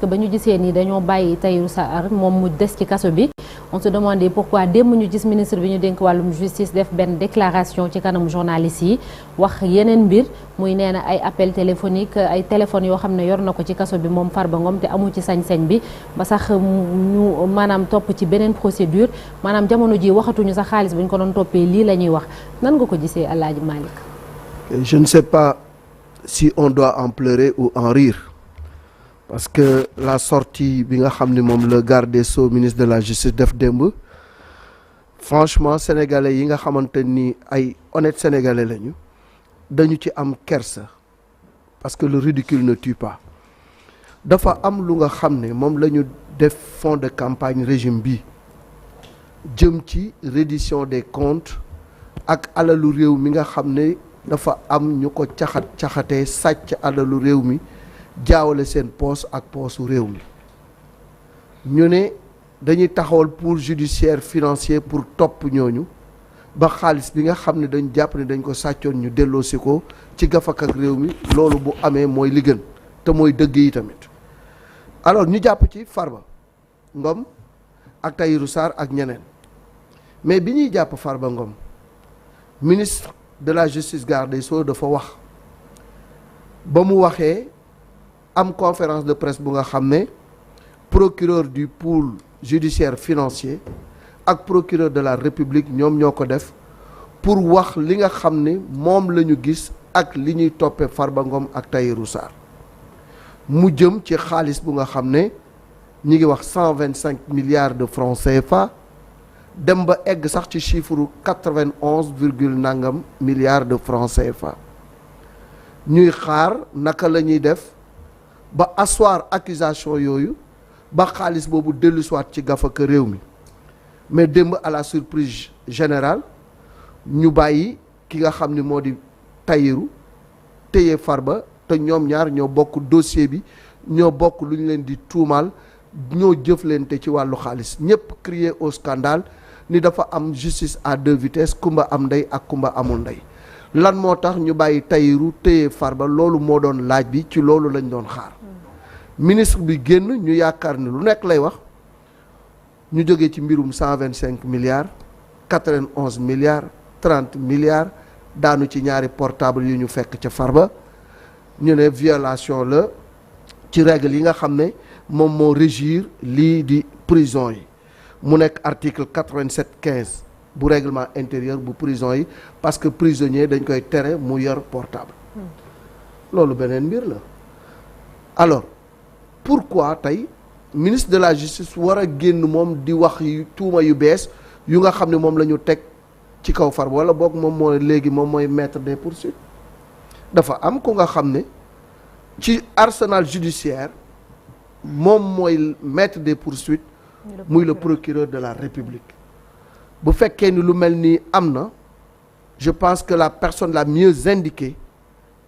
que ba ñu gisee ni dañoo bàyyi Tahirou Sarr moom mu des ci kaso bi on se demandait pourquoi démb ñu gis ministre bi ñu dénk wàllum justice def benn déclaration ci kanam journaliste yi wax yeneen mbir muy nee na ay appel téléphonique ay téléphones yoo xam ne yor na ko ci kaso bi moom Farba Ngom te amu ci sañ-sañ bi ba sax ñu maanaam topp ci beneen procédure maanaam jamono ji waxatuñu sax xaalis bu ñu ko doon toppee lii la ñuy wax nan nga ko gisee El Hadj Malick. Je ne sais pas si on doit en pleurer ou en rire parce que la sortie bi nga xam ne moom le garde des Sceaux ministre de la justice def démb franchement sénégalais yi nga xamante ni ay honnêtes sénégalais lañu dañu ci am kersa parce que le ridicule ne tue pas. dafa am lu nga xam ne moom la ñu def fond de campagne régime bi jëm ci reddition des comptes ak alalu réew mi nga xam ne dafa am ñu ko caxatee sàcc alalu réew mi jaawale seen poos ak poosu réew mi ñu ne dañuy taxawal pôle judiciaire financier pour topp ñooñu ba xaalis bi nga xam ne dañ jàpp ne dañ ko sàccoon ñu delloosi ko ci gafak ak réew mi loolu bu amee mooy li gën te mooy dëgg yi tamit alors ñu jàpp ci Farba Ngom ak Tahirou Sarr ak ñeneen mais bi ñuy jàpp Farba Ngom ministre de la justice garde des Sceaux dafa wax ba mu waxee am conférence de presse bu nga xam ne procureur du pôle judiciaire financier ak procureur de la République ñoom ñoo ko def pour wax li nga xam ne moom la ñu gis ak li ñuy toppee Farba Ngom ak Tahirou Sarr mu jëm ci xaalis bu nga xam ne ñi ngi wax 125 milliards de francs CFA dem ba egg sax ci chiffre 91 virgule nangam milliards de francs CFA ñuy xaar naka la ñuy def ba asseoir accusation yooyu ba xaalis boobu dellusiwaat ci gafaka réew mi mais démb à la surprise générale ñu bàyyi ki nga xam ni moo di Tahirou téye Farba te ñoom ñaar ñoo bokk dossier bi ñoo bokk lu ñu leen di tuumaal ñoo jëflante ci wàllu xaalis ñëpp crier au scandale ni dafa am justice à deux vitesses kumba am ndey ak kumba amul ndey lan moo tax ñu bàyyi Tahirou téye Farba loolu moo doon laaj bi ci loolu lañ doon xaar ministre bi génn ñu yaakaar ni lu nekk lay wax ñu jógee ci mbirum 125 milliards 91 milliards 30 milliards daanu ci ñaari portable yu ñu fekk ca Farba ñu ne violation la ci règle yi nga xam ne moom moo régir lii di prison yi mu nekk article 87-15 bu règlement intérieur bu prison yi parce que prisonnier dañ koy tere mu yor portable loolu beneen mbir la alors pourquoi tey ministre de la justice war a génn moom di wax yu tuuma yu bees yu nga xam ne moom la ñu teg ci kaw Farba wala boog moom mooy léegi moom mooy maître des poursuites dafa am ku nga xam ne ci arsenal judiciaire moom mooy maître des poursuites muy le procureur de la République bu fekkee ni lu mel ni am na je pense que la personne la mieux indiquée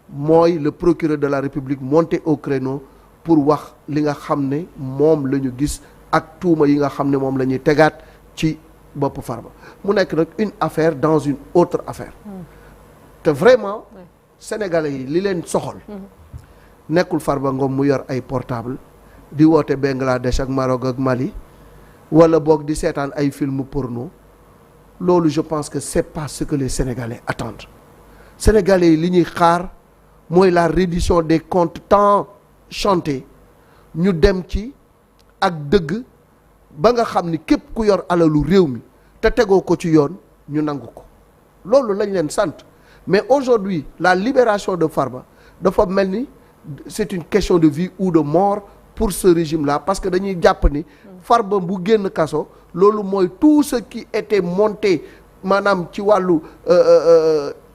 mooy le procureur de la République monté au créneau pour wax li nga xam ne moom la ñu gis ak tuuma yi nga xam ne moom la ñuy tegaat ci bopp Farba mu nekk nag une affaire dans une autre affaire te vraiment sénégalais yi li leen soxal nekkul Farba Ngom mu yor ay portable di woote Bangladesh ak Maroc ak Mali wala boog di seetaan ay film porno loolu je pense que c'est pas ce que les sénégalais attendent sénégalais yi li ñuy xaar mooy la reddition des comptes tant chanté ñu dem ci ak dëgg ba nga xam ni képp ku yor alalu réew mi te tegoo ko ci yoon ñu nangu ko loolu lañ leen sant mais aujourd'hui la libération de Farba dafa mel ni c'est une question de vie ou de mort pour ce régime là parce que dañuy jàpp ni Farba bu génn kaso loolu mooy tout ce qui était monté maanaam ci wàllu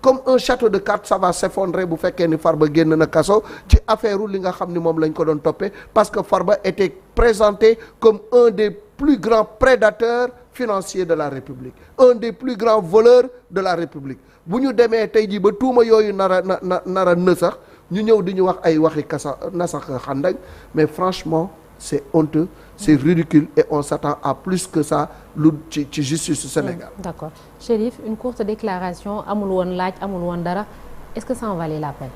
comme un château de cartes ça va s'effondrer bu fekkee ni Farba génn na kaso ci affaire li nga xam ni moom lañ ko doon toppee parce que Farba était présenté comme un des plus grands prédateurs financiers de la République un des plus grands voleurs de la République bu ñu demee tey jii ba tuuma yooyu nara në sax ñu ñëw di ñu wax ay waxi kasa nasax xandañ mais franchement c'est honteux c'est ridicule et on s'attend à plus que ça lu ci justice du Sénégal. D'accord Chérif, une courte déclaration amul woon laaj amul woon dara est-ce que ça en valait la peine?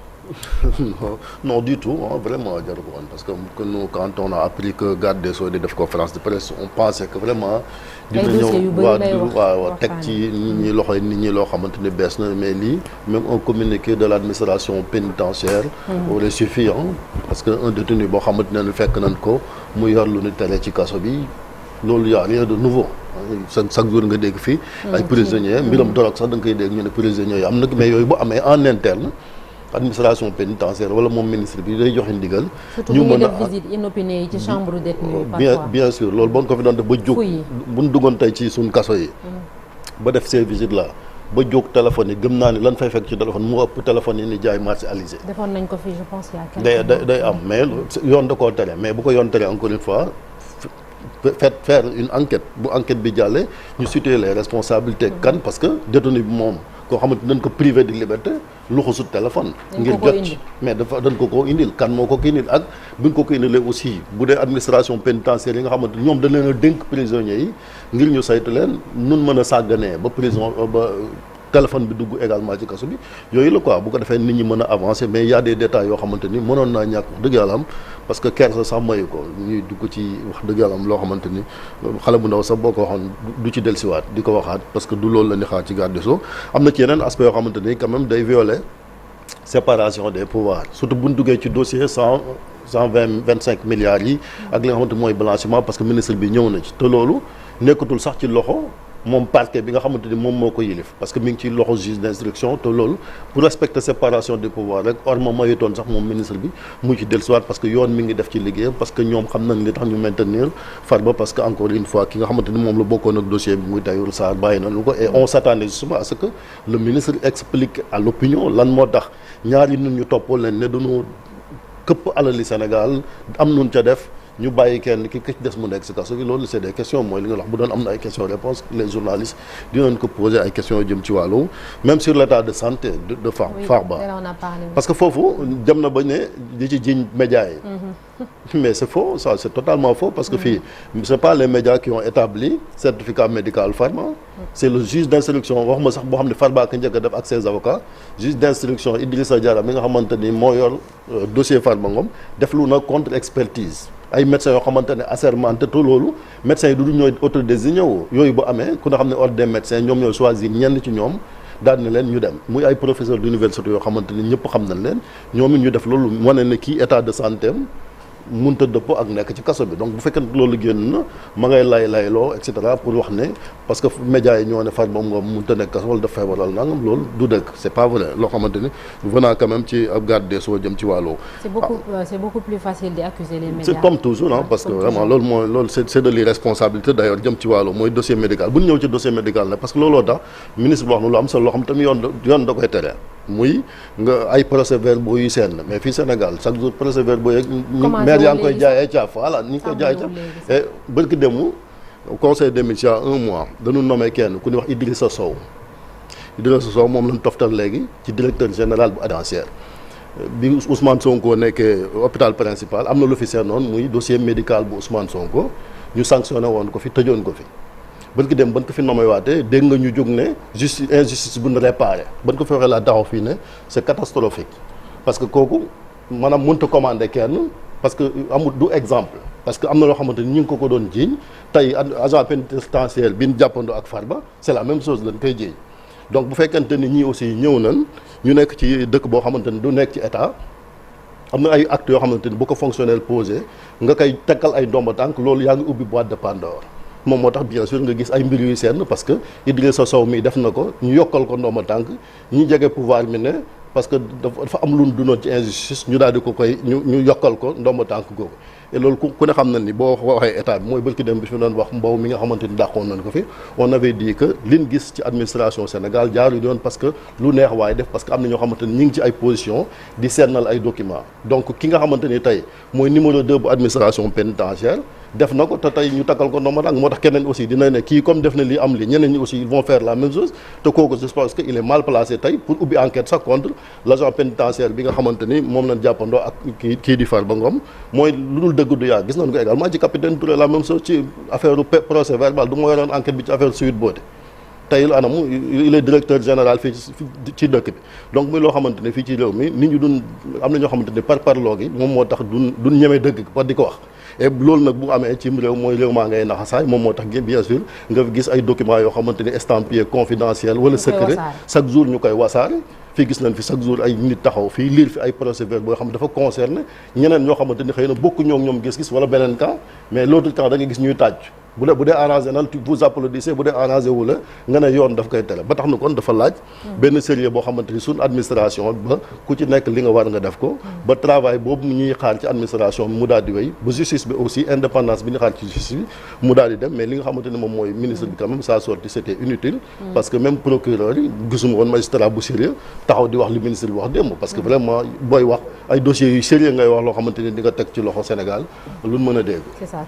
non, non du tout hein, vraiment jaru ko woon parce que nous quand on a appris que garde des Sceaux di def conférence de presse on pensait que vraiment dina ñëw waaw teg ci nit ñi loxoy nit ñi loo xamante ni bees na mais lii même un communiqué de l'administration pénitentiaire aurait suffi parce que un détenu boo xamante ne fekk nañ ko mu yor lu ñu tere ci kaso bi loolu y a rien de nouveau chaque jour nga dégg fii ay prisonniers mbiram dorog sax da nga koy dégg ñu ne prisonniers yi am na mais yooyu bu amee en interne administration pénitentiaire wala moom ministre bi day joxe ndigal. ñu mën a def visite inopinée yi ci chambre détenu bien sûr loolu bon ko fi doon def ba jóg bu ñu duggoon tey ci suñ kaso yi ba def ces visites là ba jóg téléphone yi gëm naa ni lan fay fekk ci téléphone mu ëpp téléphone yi ni jaay marché alizé. defoon nañ ko fi je pense il y a day am mais yoon da koo tere mais bu ko yoon tere encore une fois faire une enquête bu enquête bi jàllee ñu situer les responsabilités kan parce que détenu bi moom koo xamante dañ ko privé de liberté luxusut téléphone ngir jot ci mais dafa dañ ko indil kan moo ko indil ak buñ ko indilee aussi bu dee administration pénitentiaire yi nga xamante ñoom dañ leen a dénk prisonniers yi ngir ñu saytu leen nun mën a sàgganee ba prison ba téléphone bi dugg également ci kaso bi yooyu la quoi bu ko defee nit ñi mën a avancer mais y a des détails yoo xamante ni mënoon naa ñàkk wax dëgg yàlla am parce que kersa sax mayu ko ñuy dugg ci wax dëgg yàlla am loo xamante ni xale bu ndaw sax boo ko waxoon du ci dellusiwaat di ko waxaat parce que du loolu la ni xaar ci garde des Sceaux am na ci yeneen aspect yoo xamante ni quand même day violer séparation des pouvoirs surtout bu ñu duggee ci dossier 125 milliards yi ak li nga xamante mooy blanchiment parce que ministre bi ñëw na ci te loolu nekkatul sax ci loxo moom parquet bi nga xamante ni moom moo ko yilif parce que mi ngi ci loxo juge d'instruction te loolu pour respecter séparation des pouvoirs rek or ma mayutoon sax moom ministre bi mu ci dellusiwaat parce que yoon mi ngi def ci liggéeyam parce que ñoom xam nañ li tax ñu maintenir Farba parce que encore une fois ki nga xamante ni moom la bokkoon ak dossier bi muy Tahirou Sarr bàyyi nañu ko et on s'attendait justement à ce que le ministre explique à l'opinion lan moo tax ñaari nit ñu toppoo leen ne dañoo këpp alali Sénégal am nun ca def ñu bàyyi kenn ki ci des mu nekk si kaso bi loolu c'est des questions mooy li nga wax bu doon am na ay questions réponses les journalistes dinañ ko poser ay questions jëm ci wàllu même sur l'état de santé de Farba parce que foofu dem na ba ne di ci jiñ médias yi mais c'est faux ça c'est totalement faux parce que fii c'est pas les médias qui ont établi certificat médical Farba c'est le juge d'instruction waxuma sax boo xam ne Farba ka njëkk a def ak ses avocats juge d'instruction Idrissa Diarra mi nga xamante ni moo yor dossier Farba Ngom def lu na contre expertise ay médecins yoo xamante ne assermenté te loolu médecins yi du ñooy autodésigné wu yooyu bu amee ku nga xam ne ordre des médecins ñoom ñooy choisir ñenn ci ñoom daal ne leen ñu dem muy ay professeurs d'université yoo xamante ni ñëpp xam nañ leen ñoom it ñu def loolu wane ne kii état de santé am munta dëppoo ak nekk ci kaso bi donc bu fekkee loolu génn na ma ngay layloo et cetera pour wax ne parce que médias yi ñoo ne Farba Ngom munta nekk kaso wala daf feebaral nangam loolu du dëgg c'est pas vrai loo xamante ni venant quand même ci ab garde des Sceaux jëm ci wàllu. c'est beaucoup plus facile d'accuser les médias. c'est comme toujours parce que vraiment loolu mooy loolu c'est de l'irresponsabilité d'ailleurs jëm ci wàllu mooy dossier médical bu ñu ñëw ci dossier médical nag parce que looloo tax ministre bi wax na lu am solo loo xam tamit yoon da koy tere muy nga ay procès-verbaux yu seen mais fii Sénégal chaque jour procès-verbaux yeeg maire yaa ngi koy jaayee caaf voilà ni ñu koy jaayee caaf et bërki demu conseil des ministres il y a un mois dañu nommé kenn ku ñuy wax Idrissa Sow moom lañ toftal léegi ci directeur général bu ANASER bi Ousmane Sonko nekkee hôpital principal am na lu fi seen noonu muy dossier médical bu Ousmane Sonko ñu sanctionné woon ko fi tëjoon ko fi ban ko dem ban ko fi nommé waatee dégg nga ñu jóg ne injustice bu ñu réparé ban ko fi waxee laa taxaw fii ne c'est catastrophique parce que kooku maanaam mënta commander kenn parce que amul du exemple parce que am na loo xamante ni ñu ngi ko doon jiiñ tey agent pénitentiaire bi ñu jàppandoo ak Farba c'est la même chose lañ koy jiiñ donc bu fekkente ni ñii aussi ñëw nañ ñu nekk ci dëkk boo xamante ni du nekk ci état am na ay actes yoo xamante ni bu ko fonctionnel posé nga koy tekkal ay ndomba tànk loolu yaa ngi ubbi boîte de Pandore moom moo tax bien sûr nga gis ay mbir yu seen parce que Idrissa Sow mi def na ko ñu yokkal ko ndomba tànk ñi jege pouvoir mi ne parce que dafa am lu dunoon ci injustice ñu daal di ko koy ñu yokkal ko ndomba tànk googu et loolu ku ne xam na ni boo waxee état bi mooy bërki dem bi fi doon wax Mbow mi nga xamante ni dàqoon nañ ko fi on avait dit que liñ gis ci administration Sénégal jaaru yoon parce que lu neex waaye def parce que am na ñoo xamante ni ñi ngi ci ay position di seennal ay documents donc ki nga xamante ni tey mooy numéro 2 bu administration pénitentiaire def na ko te tey ñu takkal ko ndomba tànk moo tax keneen aussi dina ne kii comme def na lii am li ñeneen ñi aussi ils vont faire la même chose te kooku je pense que il est mal placé tey pour ubbi enquête sax contre l'agent pénitentiaire bi nga xamante ni moom lañ jàppandoo ak kii di Farba Ngom mooy lu dul dëgg du yaa gis nañ ko également ci capitaine Touré la même chose ci affaire procès verbal du moo yoroon enquête bi ci affaire Sweet Beauté tey anamu il est directeur général fii ci dëkk bi donc muy loo xamante ne fii ci réew mi nit ñi duñ am na ñoo xamante ne par parloo gi moom moo tax duñ ñeme dëgg ba di ko wax et loolu nag bu amee ci réew mooy réew maa ngay naxasaay moom moo tax bien sûr nga gis ay documents yoo xamante ni estampillé confidentiel wala secret chaque jour ñu koy wasaare fii gis nañ fi chaque jour ay nit taxaw fii lire fi ay procès-verbaux boo xam dafa concerné ñeneen ñoo xamante ni xëy na bokku ñoo ñoom gis-gis wala beneen camp mais l'autre camp da nga gis ñuy tàcc bu dee arrangé na vous applaudissez bu dee arrangé wu la nga ne yoon daf koy tere ba tax na kon dafa laaj benn sérieux boo xamante ni suñ administration ba ku ci nekk li nga war nga def ko ba travail boobu ñuy xaar ci administration bi mu daal di wéy ba justice bi aussi indépendance bi ñu xaar ci justice bi mu daal di dem mais li nga xamante ni moom mooy ministre bi quand même sa sortie c'était inutile parce que même procureur yi gisuma woon magistrat bu sérieux taxaw di wax li ministre bi wax démb parce que vraiment booy wax ay dossiers yu sérieux ngay wax loo xamante ni di nga teg ci loxo Sénégal lu mën a dégg. C'est ça.